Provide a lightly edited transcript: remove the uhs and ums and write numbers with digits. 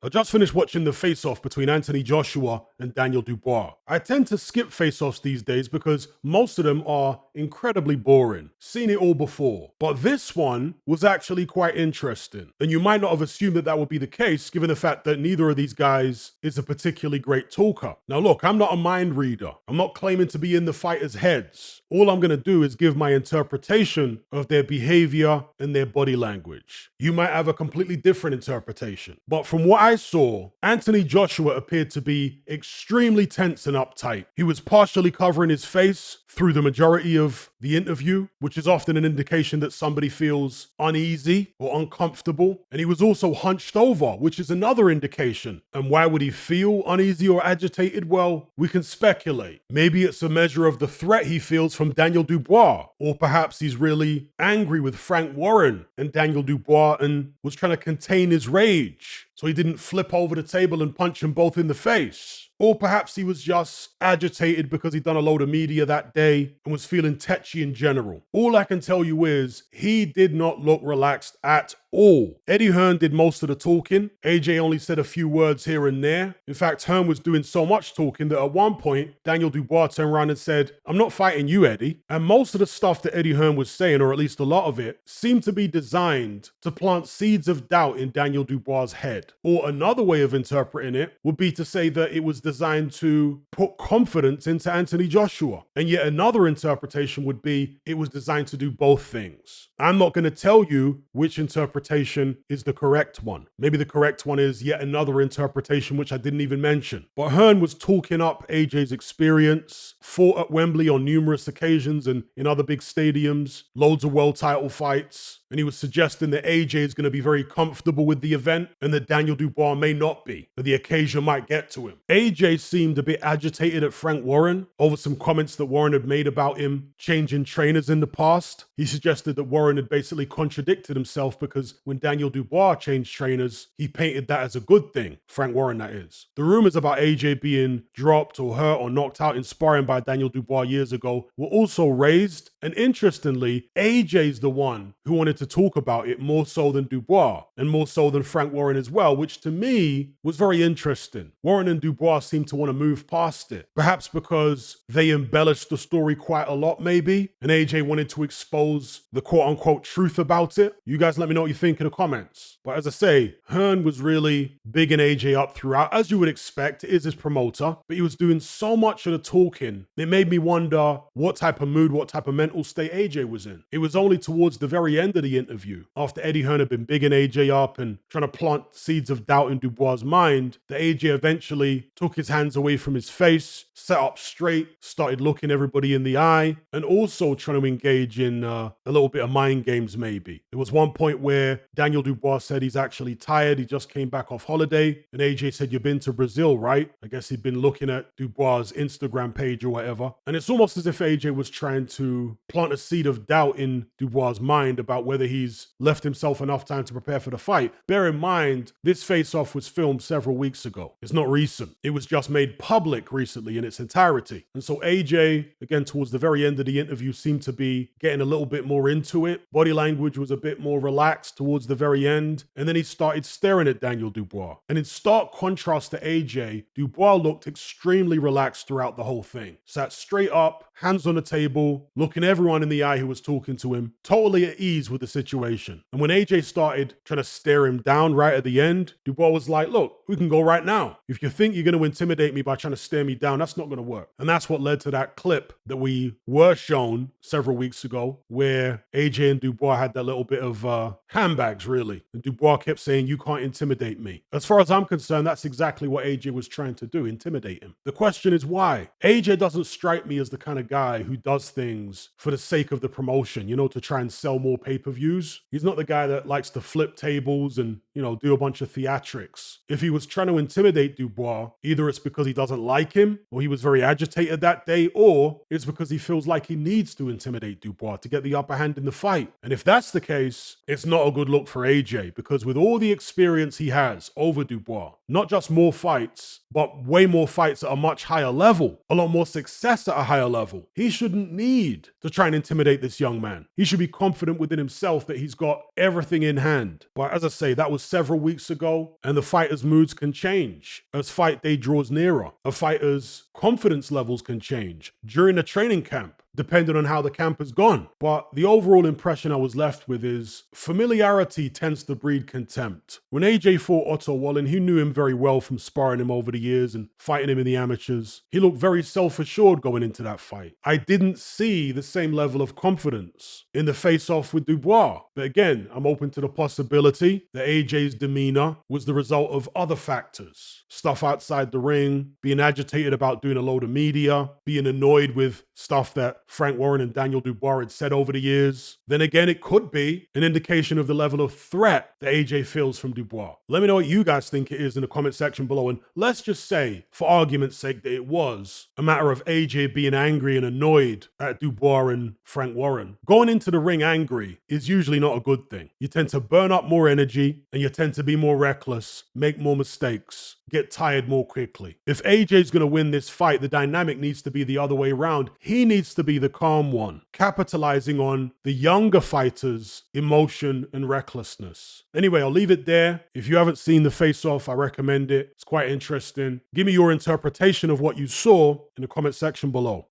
I just finished watching the face-off between Anthony Joshua and Daniel Dubois. I tend to skip face-offs these days because most of them are incredibly boring. Seen it all before. But this one was actually quite interesting. And you might not have assumed that that would be the case given the fact that neither of these guys is a particularly great talker. Now look, I'm not a mind reader. I'm not claiming to be in the fighters' heads. All I'm going to do is give my interpretation of their behavior and their body language. You might have a completely different interpretation. But from what I saw, Anthony Joshua appeared to be extremely tense and uptight. He was partially covering his face through the majority of the interview, which is often an indication that somebody feels uneasy or uncomfortable. And he was also hunched over, which is another indication. And why would he feel uneasy or agitated? Well, we can speculate. Maybe it's a measure of the threat he feels from Daniel Dubois, or perhaps he's really angry with Frank Warren and Daniel Dubois and was trying to contain his rage so he didn't flip over the table and punch them both in the face. Or perhaps he was just agitated because he'd done a load of media that day and was feeling tetchy in general. All I can tell you is he did not look relaxed at all. Eddie Hearn did most of the talking. AJ only said a few words here and there. In fact, Hearn was doing so much talking that at one point, Daniel Dubois turned around and said, "I'm not fighting you, Eddie." And most of the stuff that Eddie Hearn was saying, or at least a lot of it, seemed to be designed to plant seeds of doubt in Daniel Dubois' head. Or another way of interpreting it would be to say that it was designed to put confidence into Anthony Joshua. And yet another interpretation would be it was designed to do both things. I'm not going to tell you which interpretation is the correct one. Maybe the correct one is yet another interpretation which I didn't even mention. But Hearn was talking up AJ's experience, fought at Wembley on numerous occasions and in other big stadiums, loads of world title fights. And he was suggesting that AJ is going to be very comfortable with the event and that Daniel Dubois may not be, that the occasion might get to him. AJ seemed a bit agitated at Frank Warren over some comments that Warren had made about him changing trainers in the past. He suggested that Warren had basically contradicted himself because when Daniel Dubois changed trainers, he painted that as a good thing. Frank Warren, that is. The rumors about AJ being dropped or hurt or knocked out in sparring by Daniel Dubois years ago were also raised. And interestingly, AJ's the one who wanted to talk about it more so than Dubois and more so than Frank Warren as well, which to me was very interesting. Warren and Dubois seemed to want to move past it, perhaps because they embellished the story quite a lot maybe, and AJ wanted to expose the quote-unquote truth about it. You guys let me know what you think in the comments. But as I say, Hearn was really bigging AJ up throughout, as you would expect. It is his promoter, but he was doing so much of the talking, it made me wonder what type of mood, what type of mental state AJ was in. It was only towards the very end of the interview, after Eddie Hearn had been bigging AJ up and trying to plant seeds of doubt in Dubois' mind, that AJ eventually took his hands away from his face, sat up straight, started looking everybody in the eye, and also trying to engage in a little bit of mind games maybe. There was one point where Daniel Dubois said he's actually tired, he just came back off holiday, and AJ said, "You've been to Brazil, right?" I guess he'd been looking at Dubois' Instagram page or whatever. And it's almost as if AJ was trying to plant a seed of doubt in Dubois' mind about whether he's left himself enough time to prepare for the fight. Bear in mind, this face-off was filmed several weeks ago. It's not recent. It was just made public recently in its entirety. And so AJ, again, towards the very end of the interview, seemed to be getting a little bit more into it. Body language was a bit more relaxed towards the very end. And then he started staring at Daniel Dubois. And in stark contrast to AJ, Dubois looked extremely relaxed throughout the whole thing. Sat straight up, hands on the table, looking everyone in the eye who was talking to him, totally at ease with the situation. And when AJ started trying to stare him down right at the end, Dubois was like, "Look, we can go right now. If you think you're going to intimidate me by trying to stare me down, that's not going to work." And that's what led to that clip that we were shown several weeks ago, where AJ and Dubois had that little bit of handbags, really. And Dubois kept saying, "You can't intimidate me." As far as I'm concerned, that's exactly what AJ was trying to do, intimidate him. The question is why? AJ doesn't strike me as the kind of guy who does things for the sake of the promotion, to try and sell more pay-per-views. He's not the guy that likes to flip tables and, do a bunch of theatrics. If he was trying to intimidate Dubois, either it's because he doesn't like him, or he was very agitated that day, or it's because he feels like he needs to intimidate Dubois to get the upper hand in the fight. And if that's the case, it's not a good look for AJ, because with all the experience he has over Dubois, not just more fights, but way more fights at a much higher level, a lot more success at a higher level, he shouldn't need to try and intimidate this young man. He should be confident within himself that he's got everything in hand. But as I say, that was several weeks ago, and the fighter's moods can change as fight day draws nearer. A fighter's confidence levels can change during a training camp, depending on how the camp has gone. But the overall impression I was left with is familiarity tends to breed contempt. When AJ fought Otto Wallin, he knew him very well from sparring him over the years and fighting him in the amateurs. He looked very self-assured going into that fight. I didn't see the same level of confidence in the face-off with Dubois. But again, I'm open to the possibility that AJ's demeanor was the result of other factors. Stuff outside the ring, being agitated about doing a load of media, being annoyed with stuff that Frank Warren and Daniel Dubois had said over the years. Then again, it could be an indication of the level of threat that AJ feels from Dubois. Let me know what you guys think it is in the comment section below. And let's just say, for argument's sake, that it was a matter of AJ being angry and annoyed at Dubois and Frank Warren. Going into the ring angry is usually not a good thing. You tend to burn up more energy and you tend to be more reckless, make more mistakes, get tired more quickly. If AJ's going to win this fight, the dynamic needs to be the other way around. He needs to be the calm one, capitalizing on the younger fighter's emotion and recklessness. Anyway, I'll leave it there. If you haven't seen the face-off, I recommend it. It's quite interesting. Give me your interpretation of what you saw in the comment section below.